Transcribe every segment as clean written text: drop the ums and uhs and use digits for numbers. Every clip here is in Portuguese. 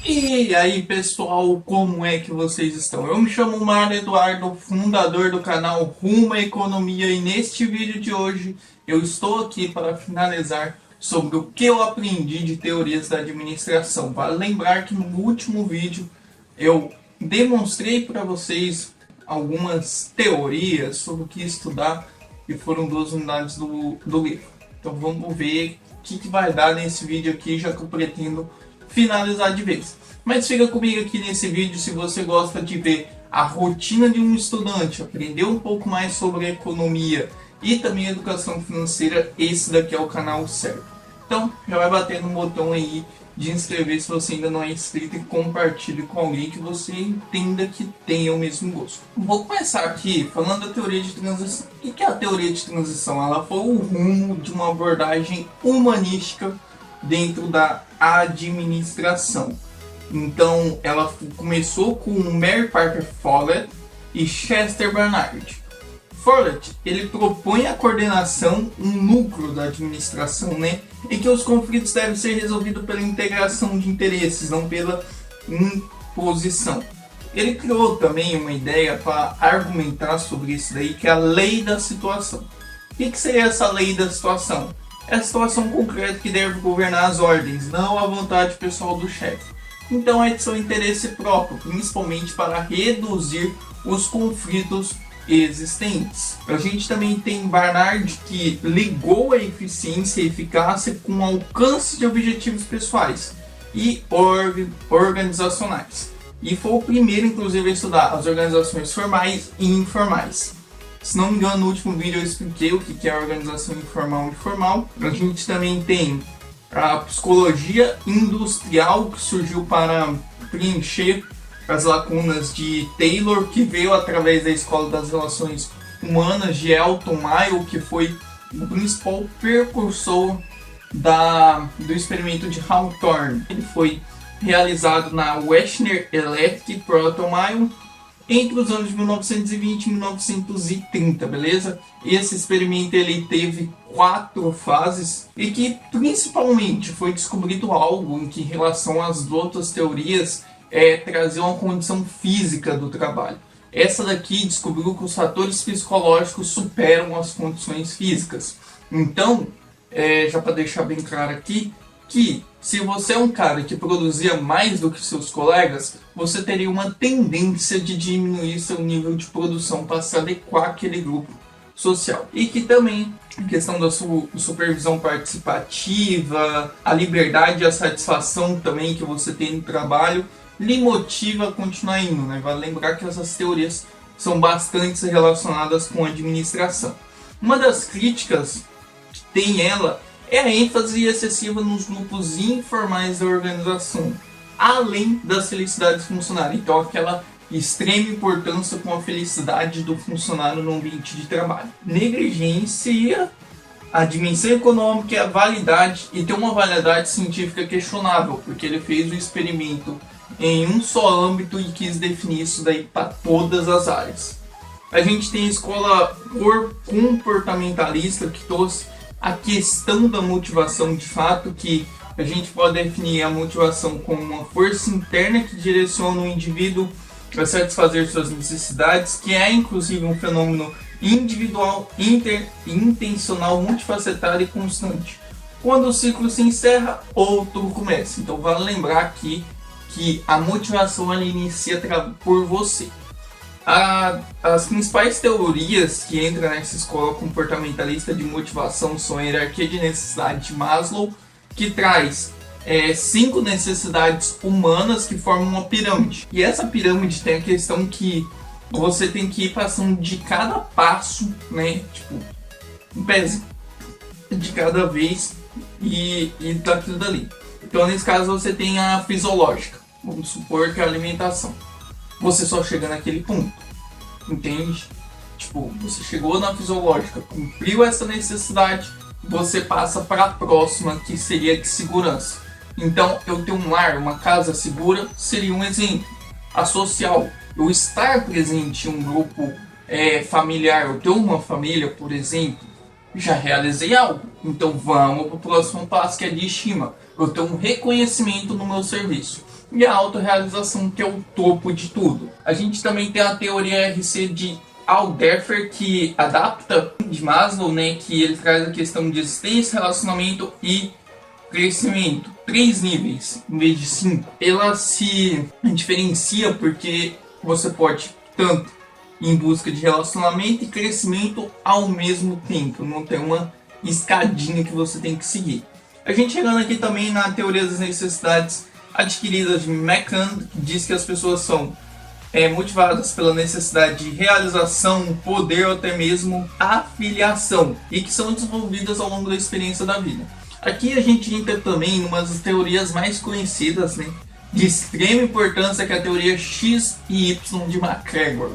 E aí, pessoal, como é que vocês estão? Eu me chamo Mário Eduardo, fundador do canal Rumo à Economia, e neste vídeo de hoje eu estou aqui para finalizar sobre o que eu aprendi de teorias da administração. Vale lembrar que no último vídeo eu demonstrei para vocês algumas teorias sobre o que estudar e foram duas unidades do livro. Então vamos ver o que vai dar nesse vídeo aqui, já que eu pretendo finalizar de vez. Mas fica comigo aqui nesse vídeo se você gosta de ver a rotina de um estudante, aprender um pouco mais sobre economia e também educação financeira. Esse daqui é o canal certo. Então já vai batendo no botão aí de inscrever se você ainda não é inscrito e compartilhe com alguém que você entenda que tenha o mesmo gosto. Vou começar aqui falando da teoria de transição. O que é a teoria de transição? Ela foi o rumo de uma abordagem humanística dentro da administração. Então, ela começou com Mary Parker Follett e Chester Barnard. Follett, ele propõe a coordenação, um núcleo da administração, né, em que os conflitos devem ser resolvidos pela integração de interesses, não pela imposição. Ele criou também uma ideia para argumentar sobre isso daí, que é a lei da situação. O que seria essa lei da situação? É a situação concreta que deve governar as ordens, não a vontade pessoal do chefe. Então é de seu interesse próprio, principalmente para reduzir os conflitos existentes. A gente também tem Barnard, que ligou a eficiência e eficácia com o alcance de objetivos pessoais e organizacionais. E foi o primeiro, inclusive, a estudar as organizações formais e informais. Se não me engano, no último vídeo eu expliquei o que é a organização informal e formal. A gente também tem a psicologia industrial, que surgiu para preencher as lacunas de Taylor, que veio através da Escola das Relações Humanas de Elton Mayo, que foi o principal precursor do experimento de Hawthorne. Ele foi realizado na Wechsner Electric Proton Mayo entre os anos de 1920 e 1930, beleza? Esse experimento ele teve 4 fases e que principalmente foi descobrido algo em que, em relação às outras teorias, trazer uma condição física do trabalho. Essa daqui descobriu que os fatores psicológicos superam as condições físicas. Então, já para deixar bem claro aqui, que se você é um cara que produzia mais do que seus colegas, você teria uma tendência de diminuir seu nível de produção para se adequar àquele grupo social. E que também a questão da supervisão participativa, a liberdade e a satisfação também que você tem no trabalho, lhe motiva a continuar indo, né? Vale lembrar que essas teorias são bastante relacionadas com a administração. Uma das críticas que tem ela é a ênfase excessiva nos grupos informais da organização, além das felicidades do funcionário. Então, aquela extrema importância com a felicidade do funcionário no ambiente de trabalho. Negligencia a dimensão econômica e a validade, e tem uma validade científica questionável, porque ele fez o experimento em um só âmbito e quis definir isso daí para todas as áreas. A gente tem a escola comportamentalista, que trouxe a questão da motivação, de fato, que a gente pode definir a motivação como uma força interna que direciona o indivíduo a satisfazer suas necessidades, que é inclusive um fenômeno individual, intencional, multifacetado e constante. Quando o ciclo se encerra, outro começa. Então vale lembrar aqui que a motivação ela inicia por você. As principais teorias que entram nessa escola comportamentalista de motivação são a hierarquia de necessidade de Maslow, que traz 5 necessidades humanas que formam uma pirâmide. E essa pirâmide tem a questão que você tem que ir passando de cada passo, né? Tipo, um pezinho de cada vez e daquilo dali. Então, nesse caso, você tem a fisiológica. Vamos supor que é a alimentação. Você só chega naquele ponto, entende? Tipo, você chegou na fisiológica, cumpriu essa necessidade, você passa para a próxima, que seria de segurança. Então, eu ter um lar, uma casa segura, seria um exemplo. A social, eu estar presente em um grupo familiar, eu ter uma família, por exemplo, já realizei algo. Então, vamos para o próximo passo, que é de estima. Eu tenho um reconhecimento no meu serviço. e a autorrealização, que é o topo de tudo. A gente também tem a teoria RC de Alderfer, que adapta de Maslow, né, que ele traz a questão de existência, relacionamento e crescimento. 3 níveis em vez de 5. Ela se diferencia porque você pode tanto ir em busca de relacionamento e crescimento ao mesmo tempo. Não tem uma escadinha que você tem que seguir. A gente chegando aqui também na teoria das necessidades adquiridas de McCann, que diz que as pessoas são motivadas pela necessidade de realização, poder ou até mesmo afiliação, e que são desenvolvidas ao longo da experiência da vida. Aqui a gente entra também em uma das teorias mais conhecidas, né, de extrema importância, que é a teoria X e Y de McGregor.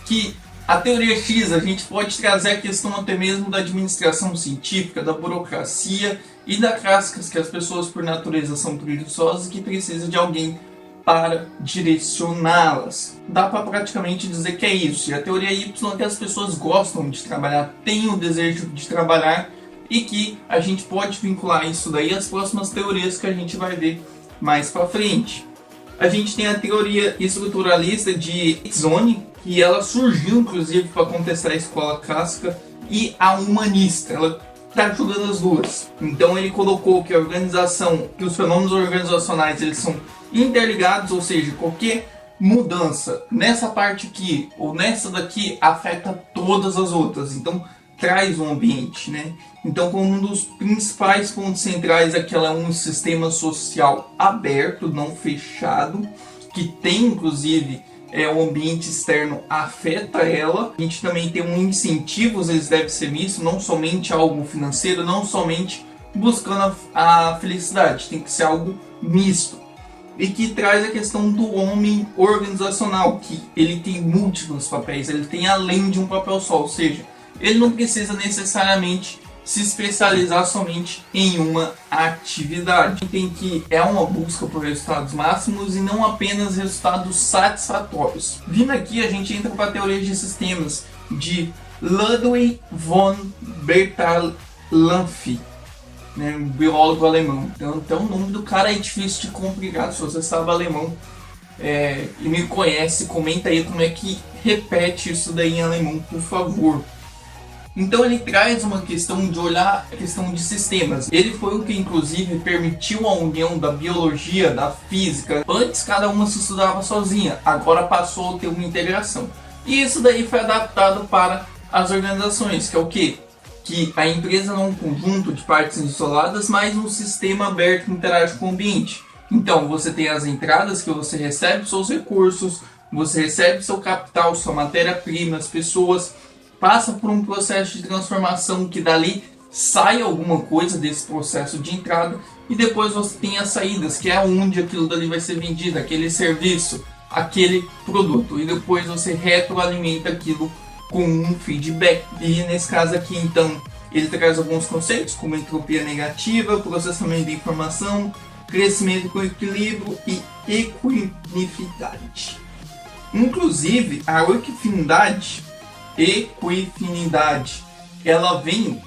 Que a teoria X a gente pode trazer a questão até mesmo da administração científica, da burocracia e das cascas, que as pessoas por natureza são preguiçosas e que precisam de alguém para direcioná-las. Dá para praticamente dizer que é isso. E a teoria Y é que as pessoas gostam de trabalhar, têm o desejo de trabalhar, e que a gente pode vincular isso daí às próximas teorias que a gente vai ver mais para frente. A gente tem a teoria estruturalista de Zone, que ela surgiu inclusive para contestar a escola clássica, e a humanista. Ela está jogando as duas. Então ele colocou que a organização, que os fenômenos organizacionais eles são interligados, ou seja, qualquer mudança nessa parte aqui ou nessa daqui afeta todas as outras. Então traz um ambiente, né? Então, como um dos principais pontos centrais, aquela é um sistema social aberto, não fechado, que tem inclusive o ambiente externo afeta ela. A gente também tem um incentivos, eles devem ser mistos, não somente algo financeiro, não somente buscando a felicidade, tem que ser algo misto. E que traz a questão do homem organizacional, que ele tem múltiplos papéis, ele tem além de um papel só, ou seja, ele não precisa necessariamente se especializar somente em uma atividade. Tem que é uma busca por resultados máximos e não apenas resultados satisfatórios. Vindo aqui, a gente entra para a teoria de sistemas de Ludwig von Bertalanffy, né, um biólogo alemão. Então o nome do cara é difícil de complicar. Se você sabe alemão e me conhece, comenta aí como é que repete isso daí em alemão, por favor. Então ele traz uma questão de olhar a questão de sistemas. Ele foi o que inclusive permitiu a união da biologia, da física. Antes cada uma se estudava sozinha, agora passou a ter uma integração. E isso daí foi adaptado para as organizações, que é o quê? Que a empresa não é um conjunto de partes isoladas, mas um sistema aberto que interage com o ambiente. Então você tem as entradas que você recebe seus recursos, você recebe seu capital, sua matéria-prima, as pessoas, passa por um processo de transformação que dali sai alguma coisa desse processo de entrada, e depois você tem as saídas, que é onde aquilo dali vai ser vendido, aquele serviço, aquele produto, e depois você retroalimenta aquilo com um feedback. E nesse caso aqui então ele traz alguns conceitos como entropia negativa, processamento de informação, crescimento com equilíbrio e equinificidade. Inclusive a equifinidade, ela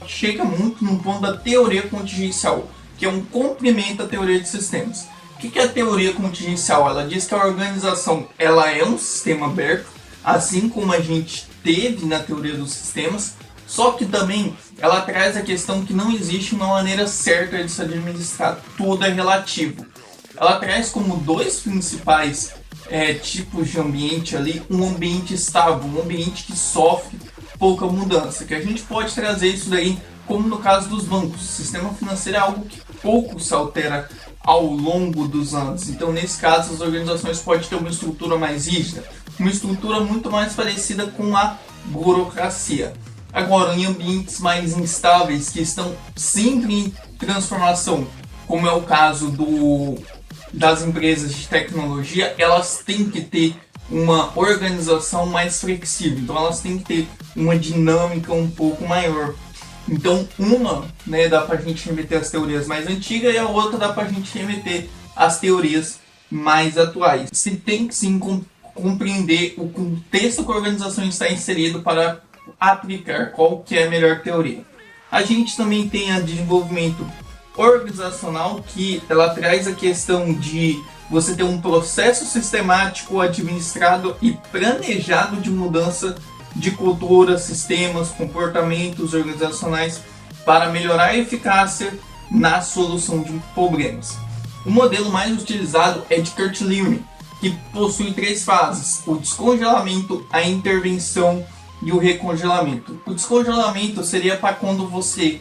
chega muito no ponto da teoria contingencial, que é um complemento à teoria de sistemas. O que é a teoria contingencial? Ela diz que a organização ela é um sistema aberto, assim como a gente teve na teoria dos sistemas, só que também ela traz a questão que não existe uma maneira certa de se administrar, tudo é relativo. Ela traz como dois principais tipos de ambiente ali, um ambiente estável, um ambiente que sofre pouca mudança, que a gente pode trazer isso daí como no caso dos bancos. O sistema financeiro é algo que pouco se altera ao longo dos anos, então nesse caso as organizações podem ter uma estrutura mais rígida, uma estrutura muito mais parecida com a burocracia. Agora, em ambientes mais instáveis, que estão sempre em transformação, como é o caso das empresas de tecnologia, elas têm que ter uma organização mais flexível, então elas têm que ter uma dinâmica um pouco maior. Então uma, dá pra gente remeter às teorias mais antigas, e a outra dá pra gente remeter às teorias mais atuais. Você tem que sim compreender o contexto que a organização está inserido para aplicar qual que é a melhor teoria. A gente também tem a desenvolvimento organizacional, que ela traz a questão de você ter um processo sistemático, administrado e planejado de mudança de cultura, sistemas, comportamentos organizacionais para melhorar a eficácia na solução de problemas. O modelo mais utilizado é de Kurt Lewin, que possui 3 fases: o descongelamento, a intervenção e o recongelamento. O descongelamento seria para quando você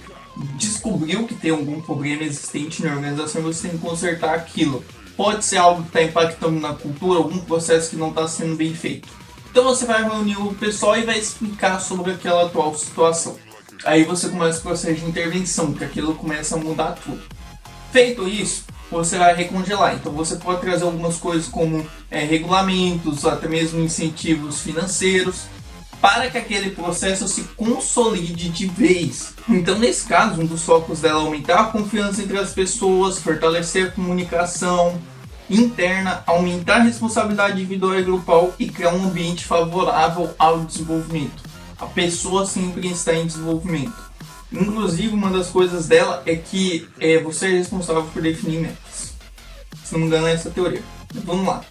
descobriu que tem algum problema existente na organização e você tem que consertar aquilo. Pode ser algo que está impactando na cultura, algum processo que não está sendo bem feito. Então você vai reunir o pessoal e vai explicar sobre aquela atual situação. Aí você começa o processo de intervenção, que aquilo começa a mudar tudo. Feito isso, você vai recongelar. Então você pode trazer algumas coisas como regulamentos, até mesmo incentivos financeiros, para que aquele processo se consolide de vez. Então, nesse caso, um dos focos dela é aumentar a confiança entre as pessoas, fortalecer a comunicação interna, aumentar a responsabilidade individual e grupal e criar um ambiente favorável ao desenvolvimento. A pessoa sempre está em desenvolvimento. Inclusive, uma das coisas dela é que você é responsável por definir metas. Se não me engano, é essa teoria. Vamos lá.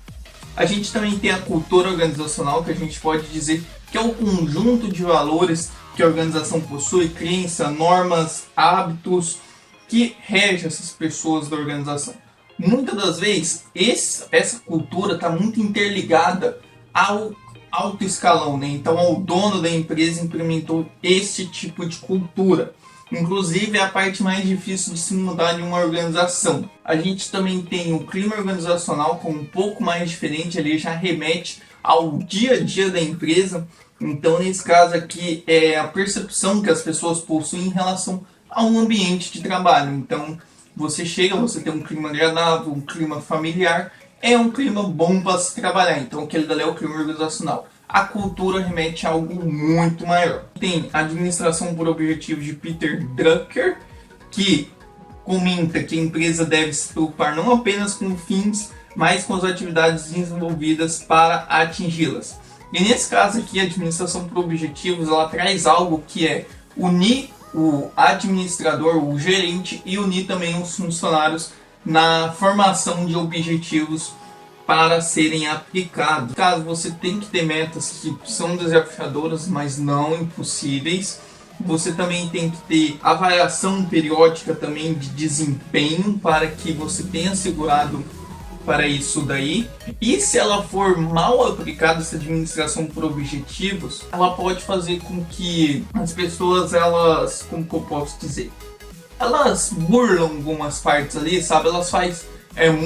A gente também tem a cultura organizacional, que a gente pode dizer que é o conjunto de valores que a organização possui, crença, normas, hábitos que regem essas pessoas da organização. Muitas das vezes, essa cultura está muito interligada ao alto escalão, né? Então, o dono da empresa implementou esse tipo de cultura. Inclusive, é a parte mais difícil de se mudar em uma organização. A gente também tem o clima organizacional, como um pouco mais diferente, ali já remete ao dia a dia da empresa. Então, nesse caso aqui, é a percepção que as pessoas possuem em relação a um ambiente de trabalho. Então, você chega, você tem um clima agradável, um clima familiar, é um clima bom para se trabalhar. Então, aquele dali é o clima organizacional. A cultura remete a algo muito maior. Tem a administração por objetivos de Peter Drucker, que comenta que a empresa deve se preocupar não apenas com fins, mas com as atividades desenvolvidas para atingi-las. E nesse caso aqui, a administração por objetivos, ela traz algo que é unir o administrador, o gerente, e unir também os funcionários na formação de objetivos para serem aplicados. Caso você tem que ter metas que são desafiadoras, mas não impossíveis. Você também tem que ter avaliação periódica também de desempenho para que você tenha assegurado para isso daí. E se ela for mal aplicada, essa administração por objetivos, ela pode fazer com que as pessoas, elas, como que eu posso dizer, elas burlam algumas partes ali, sabe? Elas fazem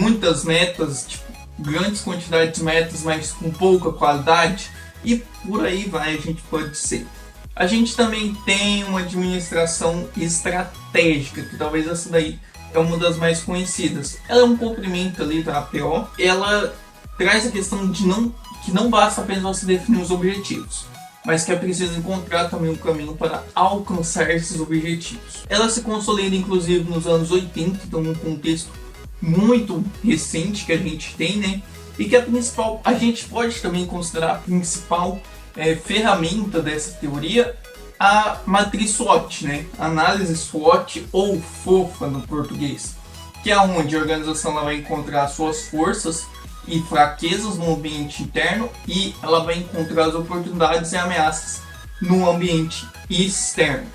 muitas metas, tipo, grandes quantidades de metas, mas com pouca qualidade, e por aí vai, a gente pode dizer. A gente também tem uma administração estratégica, que talvez essa daí é uma das mais conhecidas. Ela é um complemento ali da APO. Ela traz a questão de que não basta apenas você definir os objetivos, mas que é preciso encontrar também um caminho para alcançar esses objetivos. Ela se consolida inclusive nos anos 80, então num contexto muito recente que a gente tem, né? E que a gente pode também considerar a principal ferramenta dessa teoria a matriz SWOT, né? Análise SWOT, ou FOFA no português, que é onde a organização ela vai encontrar suas forças e fraquezas no ambiente interno e ela vai encontrar as oportunidades e ameaças no ambiente externo.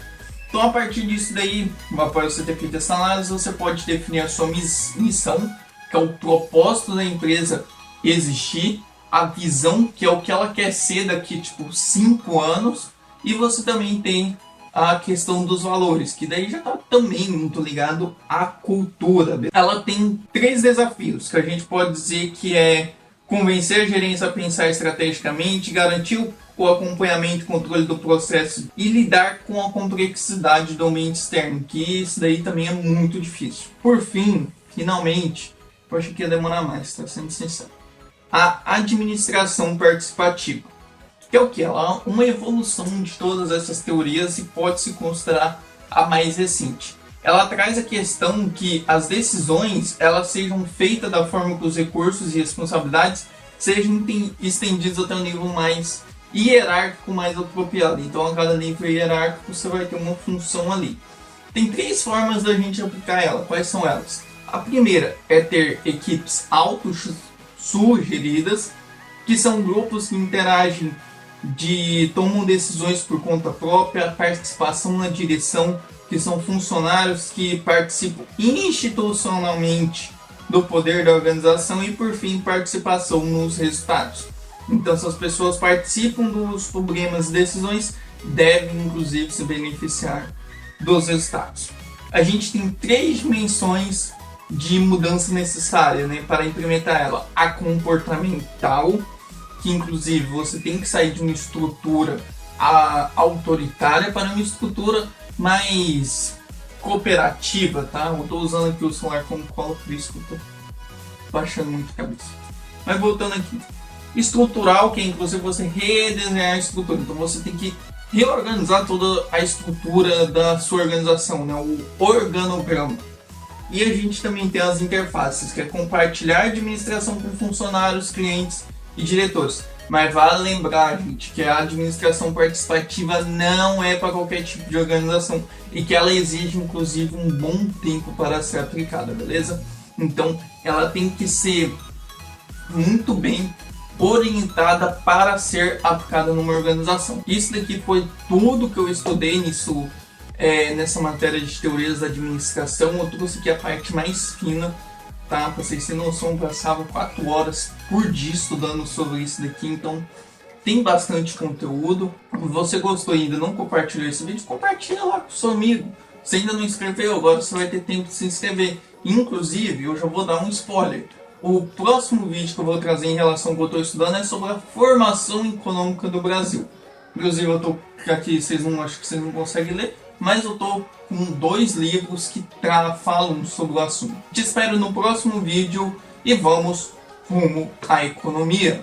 Então, a partir disso daí, após você ter feito essa análise, você pode definir a sua missão, que é o propósito da empresa existir, a visão, que é o que ela quer ser daqui, 5 anos, e você também tem a questão dos valores, que daí já está também muito ligado à cultura. Ela tem 3 desafios, que a gente pode dizer que é convencer a gerência a pensar estrategicamente, garantir o acompanhamento e controle do processo e lidar com a complexidade do ambiente externo, que isso daí também é muito difícil. Por fim, finalmente, eu achei que ia demorar mais, tá sendo sincero, a administração participativa, que é o que? Ela é uma evolução de todas essas teorias e pode se considerar a mais recente. Ela traz a questão que as decisões elas sejam feitas da forma que os recursos e responsabilidades sejam estendidos até um nível mais hierárquico, mais apropriado. Então, a cada nível hierárquico você vai ter uma função ali. Tem 3 formas da gente aplicar ela. Quais são elas? A primeira é ter equipes autossugeridas, que são grupos que interagem, tomam decisões por conta própria, participação na direção, que são funcionários que participam institucionalmente do poder da organização, e por fim participação nos resultados. Então, se as pessoas participam dos problemas e decisões, devem inclusive se beneficiar dos resultados. A gente tem 3 dimensões de mudança necessária, né, para implementar ela. A comportamental, que inclusive você tem que sair de uma estrutura autoritária para uma estrutura mais cooperativa, tá? Eu estou usando aqui o celular como cola, por isso que eu estou baixando muito a cabeça. Mas voltando aqui. Estrutural, que é inclusive você redesenhar a estrutura. Então você tem que reorganizar toda a estrutura da sua organização, né? O organograma. E a gente também tem as interfaces, que é compartilhar a administração com funcionários, clientes e diretores. Mas vale lembrar, gente, que a administração participativa não é para qualquer tipo de organização e que ela exige, inclusive, um bom tempo para ser aplicada, beleza? Então, ela tem que ser muito bem orientada para ser aplicada numa organização. Isso daqui foi tudo que eu estudei nessa matéria de teorias da administração. Eu trouxe aqui a parte mais fina, tá? Pra vocês terem noção, eu passava 4 horas por dia estudando sobre isso daqui, então tem bastante conteúdo. Se você gostou e ainda não compartilhou esse vídeo, compartilha lá com o seu amigo. Se ainda não inscreveu, agora você vai ter tempo de se inscrever. Inclusive, eu já vou dar um spoiler. O próximo vídeo que eu vou trazer em relação ao que eu estou estudando é sobre a formação econômica do Brasil. Inclusive, eu estou aqui, acho que vocês não conseguem ler, mas eu estou com 2 livros que falam sobre o assunto. Te espero no próximo vídeo e vamos rumo à economia.